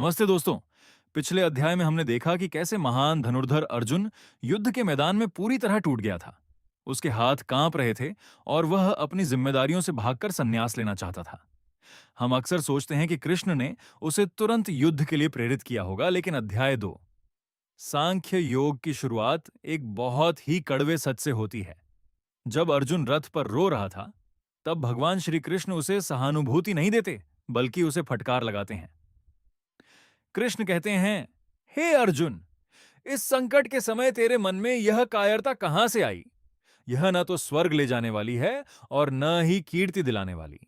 नमस्ते दोस्तों। पिछले अध्याय में हमने देखा कि कैसे महान धनुर्धर अर्जुन युद्ध के मैदान में पूरी तरह टूट गया था। उसके हाथ कांप रहे थे और वह अपनी जिम्मेदारियों से भागकर संन्यास लेना चाहता था। हम अक्सर सोचते हैं कि कृष्ण ने उसे तुरंत युद्ध के लिए प्रेरित किया होगा, लेकिन अध्याय 2 सांख्य योग की शुरुआत एक बहुत ही कड़वे सच से होती है। जब अर्जुन रथ पर रो रहा था, तब भगवान श्री कृष्ण उसे सहानुभूति नहीं देते, बल्कि उसे फटकार लगाते हैं। कृष्ण कहते हैं, हे अर्जुन, इस संकट के समय तेरे मन में यह कायरता कहां से आई? यह न तो स्वर्ग ले जाने वाली है और न ही कीर्ति दिलाने वाली।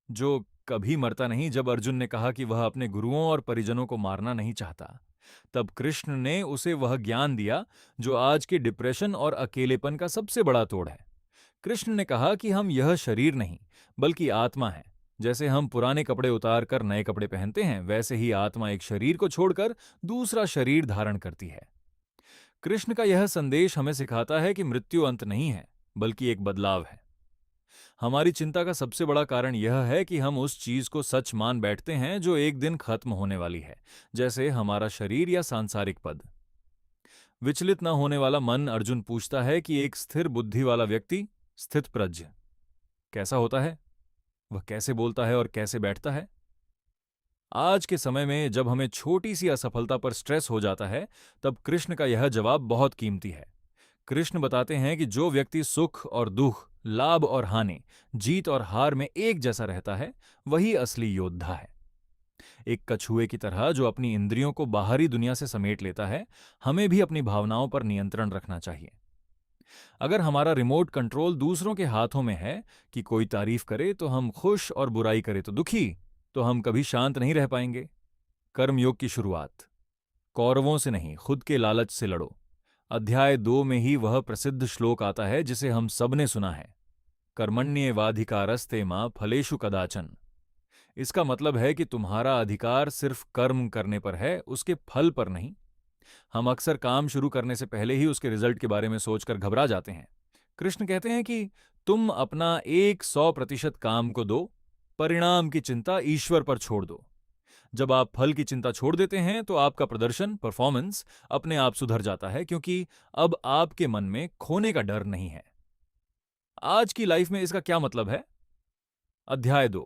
जो कभी मरता नहीं। जब अर्जुन ने कहा कि वह अपने गुरुओं और परिजनों को मारना नहीं चाहता, तब कृष्ण ने उसे वह ज्ञान दिया जो आज के डिप्रेशन और अकेलेपन का सबसे बड़ा तोड़ है। कृष्ण ने कहा कि हम यह शरीर नहीं, बल्कि आत्मा है। जैसे हम पुराने कपड़े उतार कर नए कपड़े पहनते हैं, वैसे ही आत्मा एक शरीर को छोड़कर दूसरा शरीर धारण करती है। कृष्ण का यह संदेश हमें सिखाता है कि मृत्यु अंत नहीं है, बल्कि एक बदलाव है। हमारी चिंता का सबसे बड़ा कारण यह है कि हम उस चीज को सच मान बैठते हैं जो एक दिन खत्म होने वाली है, जैसे हमारा शरीर या सांसारिक पद। विचलित न होने वाला मन अर्जुन पूछता है कि एक स्थिर बुद्धि वाला व्यक्ति, स्थित प्रज्ञ, कैसा होता है? वह कैसे बोलता है और कैसे बैठता है? आज के समय में जब हमें छोटी सी असफलता पर स्ट्रेस हो जाता है, तब कृष्ण का यह जवाब बहुत कीमती है। कृष्ण बताते हैं कि जो व्यक्ति सुख और दुख, लाभ और हानि, जीत और हार में एक जैसा रहता है, वही असली योद्धा है। एक कछुए की तरह जो अपनी इंद्रियों को बाहरी दुनिया से समेट लेता है, हमें भी अपनी भावनाओं पर नियंत्रण रखना चाहिए। अगर हमारा रिमोट कंट्रोल दूसरों के हाथों में है कि कोई तारीफ करे तो हम खुश और बुराई करे तो दुखी, तो हम कभी शांत नहीं रह पाएंगे। कर्मयोग की शुरुआत कौरवों से नहीं, खुद के लालच से लड़ो। अध्याय 2 में ही वह प्रसिद्ध श्लोक आता है जिसे हम सबने सुना है, कर्मण्येवाधिकारस्ते मां फलेषु कदाचन। इसका मतलब है कि तुम्हारा अधिकार सिर्फ कर्म करने पर है, उसके फल पर नहीं। हम अक्सर काम शुरू करने से पहले ही उसके रिजल्ट के बारे में सोचकर घबरा जाते हैं। कृष्ण कहते हैं कि तुम अपना 100% काम को दो, परिणाम की चिंता ईश्वर पर छोड़ दो। जब आप फल की चिंता छोड़ देते हैं तो आपका प्रदर्शन, परफॉर्मेंस अपने आप सुधर जाता है, क्योंकि अब आपके मन में खोने का डर नहीं है। आज की लाइफ में इसका क्या मतलब है? अध्याय 2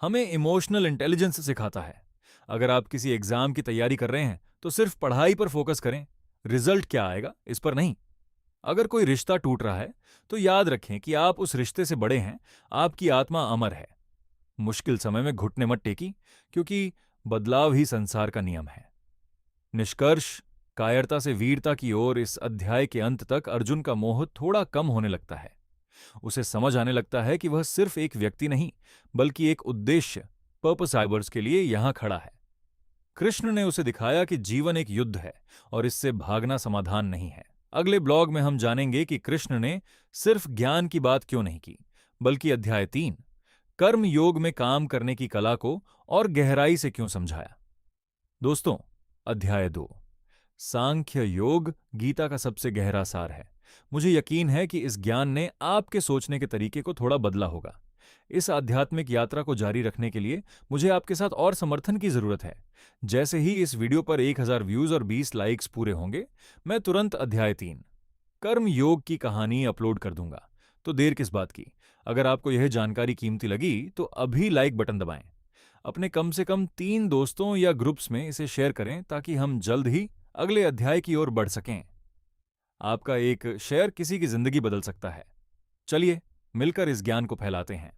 हमें इमोशनल इंटेलिजेंस सिखाता है। अगर आप किसी एग्जाम की तैयारी कर रहे हैं तो सिर्फ पढ़ाई पर फोकस करें, रिजल्ट क्या आएगा इस पर नहीं। अगर कोई रिश्ता टूट रहा है तो याद रखें कि आप उस रिश्ते से बड़े हैं, आपकी आत्मा अमर है। मुश्किल समय में घुटने मत टेकी, क्योंकि बदलाव ही संसार का नियम है। निष्कर्ष, कायरता से वीरता की ओर इस अध्याय के अंत तक अर्जुन का मोह थोड़ा कम होने लगता है। उसे समझ आने लगता है कि वह सिर्फ एक व्यक्ति नहीं, बल्कि एक उद्देश्य, पर्पस आइवर्स के लिए यहां खड़ा है। कृष्ण ने उसे दिखाया कि जीवन एक युद्ध है और इससे भागना समाधान नहीं है। अगले ब्लॉग में हम जानेंगे कि कृष्ण ने सिर्फ ज्ञान की बात क्यों नहीं की, बल्कि अध्याय 3 कर्म योग में काम करने की कला को और गहराई से क्यों समझाया। दोस्तों, अध्याय 2 सांख्य योग गीता का सबसे गहरा सार है। मुझे यकीन है कि इस ज्ञान ने आपके सोचने के तरीके को थोड़ा बदला होगा। इस आध्यात्मिक यात्रा को जारी रखने के लिए मुझे आपके साथ और समर्थन की जरूरत है। जैसे ही इस वीडियो पर 1000 व्यूज और 20 लाइक्स पूरे होंगे, मैं तुरंत अध्याय 3 कर्म योग की कहानी अपलोड कर दूंगा। तो देर किस बात की? अगर आपको यह जानकारी कीमती लगी तो अभी लाइक बटन दबाएं। अपने कम से कम 3 दोस्तों या ग्रुप्स में इसे शेयर करें ताकि हम जल्द ही अगले अध्याय की ओर बढ़ सकें। आपका एक शेयर किसी की जिंदगी बदल सकता है। चलिए मिलकर इस ज्ञान को फैलाते हैं।